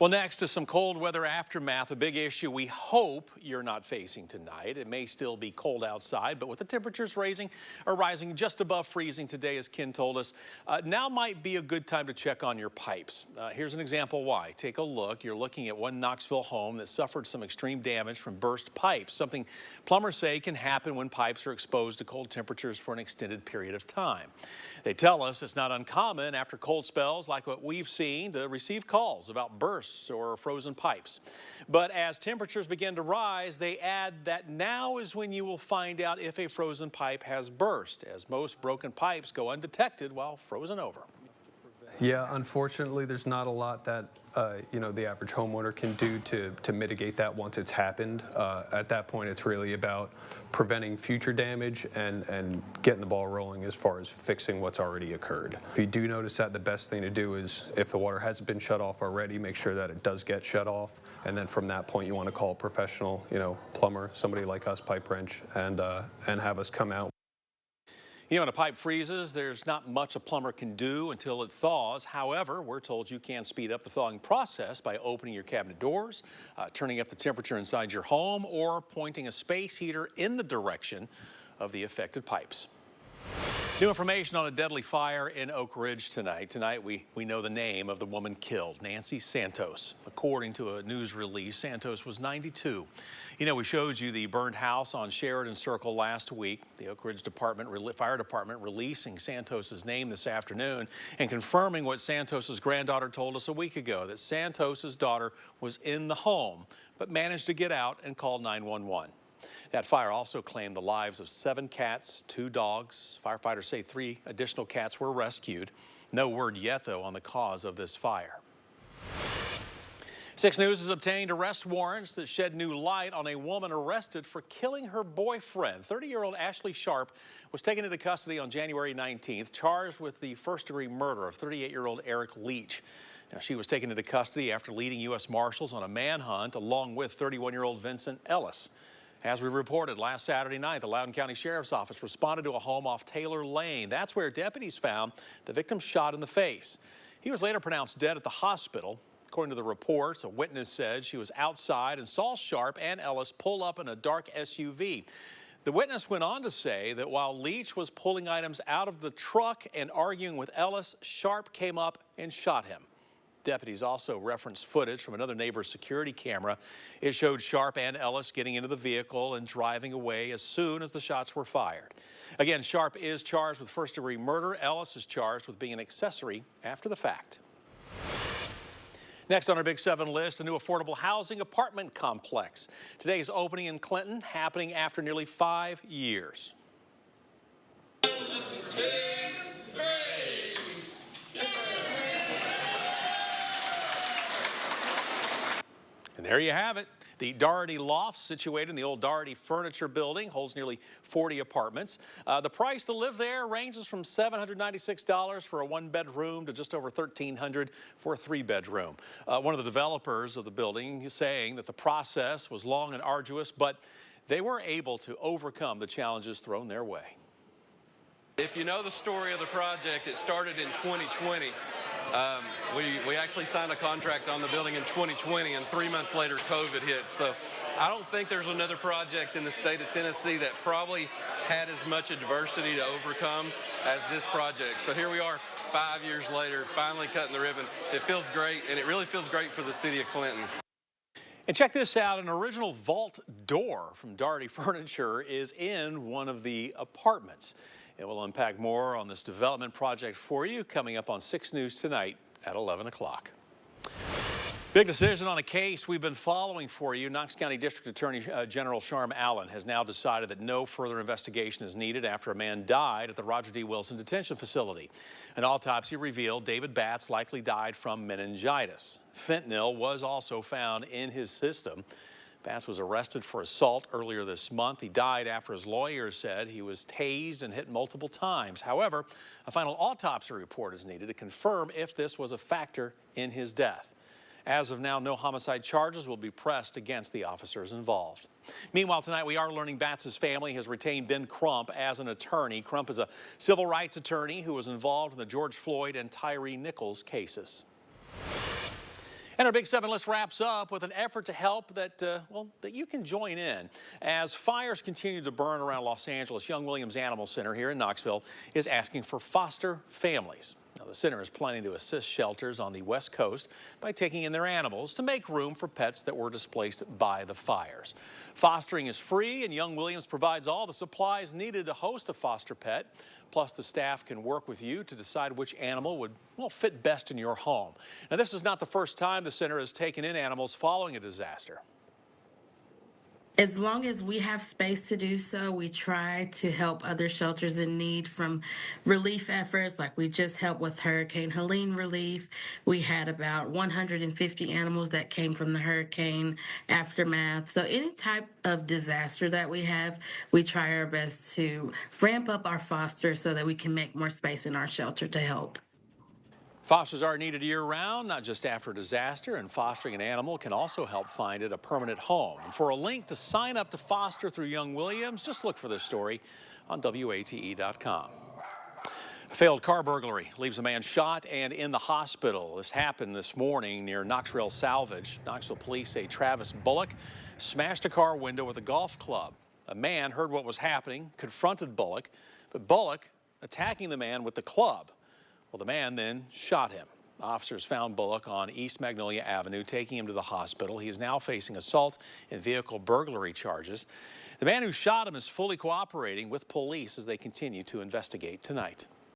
Well, next to some cold weather aftermath, a big issue we hope you're not facing tonight. It may still be cold outside, but with the temperatures rising just above freezing today, as Ken told us, now might be a good time to check on your pipes. Here's an example why. Take a look. You're looking at one Knoxville home that suffered some extreme damage from burst pipes, something plumbers say can happen when pipes are exposed to cold temperatures for an extended period of time. They tell us it's not uncommon after cold spells like what we've seen to receive calls about bursts or frozen pipes. But as temperatures begin to rise, they add that now is when you will find out if a frozen pipe has burst, as most broken pipes go undetected while frozen over. Yeah, unfortunately, there's not a lot that the average homeowner can do to mitigate that once it's happened. At that point, it's really about preventing future damage and getting the ball rolling as far as fixing what's already occurred. If you do notice that, the best thing to do is, if the water hasn't been shut off already, make sure that it does get shut off. And then from that point, you want to call a professional, plumber, somebody like us, pipe wrench, and have us come out. When a pipe freezes, there's not much a plumber can do until it thaws. However, we're told you can speed up the thawing process by opening your cabinet doors, turning up the temperature inside your home, or pointing a space heater in the direction of the affected pipes. New information on a deadly fire in Oak Ridge tonight. Tonight, we know the name of the woman killed, Nancy Santos. According to a news release, Santos was 92. We showed you the burned house on Sheridan Circle last week. The Oak Ridge Fire Department releasing Santos's name this afternoon and confirming what Santos's granddaughter told us a week ago, that Santos's daughter was in the home, but managed to get out and call 911. That fire also claimed the lives of 7 cats, 2 dogs. Firefighters say 3 additional cats were rescued. No word yet, though, on the cause of this fire. 6 News has obtained arrest warrants that shed new light on a woman arrested for killing her boyfriend. 30-year-old Ashley Sharp was taken into custody on January 19th, charged with the first-degree murder of 38-year-old Eric Leach. Now, she was taken into custody after leading U.S. Marshals on a manhunt along with 31-year-old Vincent Ellis. As we reported last Saturday night, the Loudoun County Sheriff's Office responded to a home off Taylor Lane. That's where deputies found the victim shot in the face. He was later pronounced dead at the hospital. According to the reports, a witness said she was outside and saw Sharp and Ellis pull up in a dark SUV. The witness went on to say that while Leach was pulling items out of the truck and arguing with Ellis, Sharp came up and shot him. Deputies also referenced footage from another neighbor's security camera. It showed Sharp and Ellis getting into the vehicle and driving away as soon as the shots were fired. Again, Sharp is charged with first-degree murder. Ellis is charged with being an accessory after the fact. Next on our Big 7 list, a new affordable housing apartment complex. Today's opening in Clinton, happening after nearly 5 years. And there you have it. The Dary Loft, situated in the old Dary Furniture Building, holds nearly 40 apartments. The price to live there ranges from $796 for a 1-bedroom to just over $1,300 for a 3-bedroom. One of the developers of the building is saying that the process was long and arduous, but they were able to overcome the challenges thrown their way. If you know the story of the project, it started in 2020. We actually signed a contract on the building in 2020, and 3 months later, COVID hit. So I don't think there's another project in the state of Tennessee that probably had as much adversity to overcome as this project. So here we are 5 years later, finally cutting the ribbon. It feels great, and it really feels great for the city of Clinton. And check this out, an original vault door from Dary Furniture is in one of the apartments. It will unpack more on this development project for you coming up on 6 News tonight at 11 o'clock. Big decision on a case we've been following for you. Knox County District Attorney General Sharm Allen has now decided that no further investigation is needed after a man died at the Roger D. Wilson Detention Facility. An autopsy revealed David Batts likely died from meningitis. Fentanyl was also found in his system. Bass was arrested for assault earlier this month. He died after his lawyer said he was tased and hit multiple times. However, a final autopsy report is needed to confirm if this was a factor in his death. As of now, no homicide charges will be pressed against the officers involved. Meanwhile, tonight we are learning Batts' family has retained Ben Crump as an attorney. Crump is a civil rights attorney who was involved in the George Floyd and Tyree Nichols cases. And our Big 7 list wraps up with an effort to help that, that you can join in. As fires continue to burn around Los Angeles, Young Williams Animal Center here in Knoxville is asking for foster families. Now, the center is planning to assist shelters on the West Coast by taking in their animals to make room for pets that were displaced by the fires. Fostering is free, and Young Williams provides all the supplies needed to host a foster pet. Plus, the staff can work with you to decide which animal would, fit best in your home. Now, this is not the first time the center has taken in animals following a disaster. As long as we have space to do so, we try to help other shelters in need from relief efforts. Like we just helped with Hurricane Helene relief. We had about 150 animals that came from the hurricane aftermath. So any type of disaster that we have, we try our best to ramp up our foster so that we can make more space in our shelter to help. Fosters are needed year-round, not just after a disaster, and fostering an animal can also help find it a permanent home. And for a link to sign up to foster through Young Williams, just look for this story on WATE.com. A failed car burglary leaves a man shot and in the hospital. This happened this morning near Knoxville Salvage. Knoxville police say Travis Bullock smashed a car window with a golf club. A man heard what was happening, confronted Bullock, but Bullock attacking the man with the club. Well, the man then shot him. Officers found Bullock on East Magnolia Avenue, taking him to the hospital. He is now facing assault and vehicle burglary charges. The man who shot him is fully cooperating with police as they continue to investigate tonight.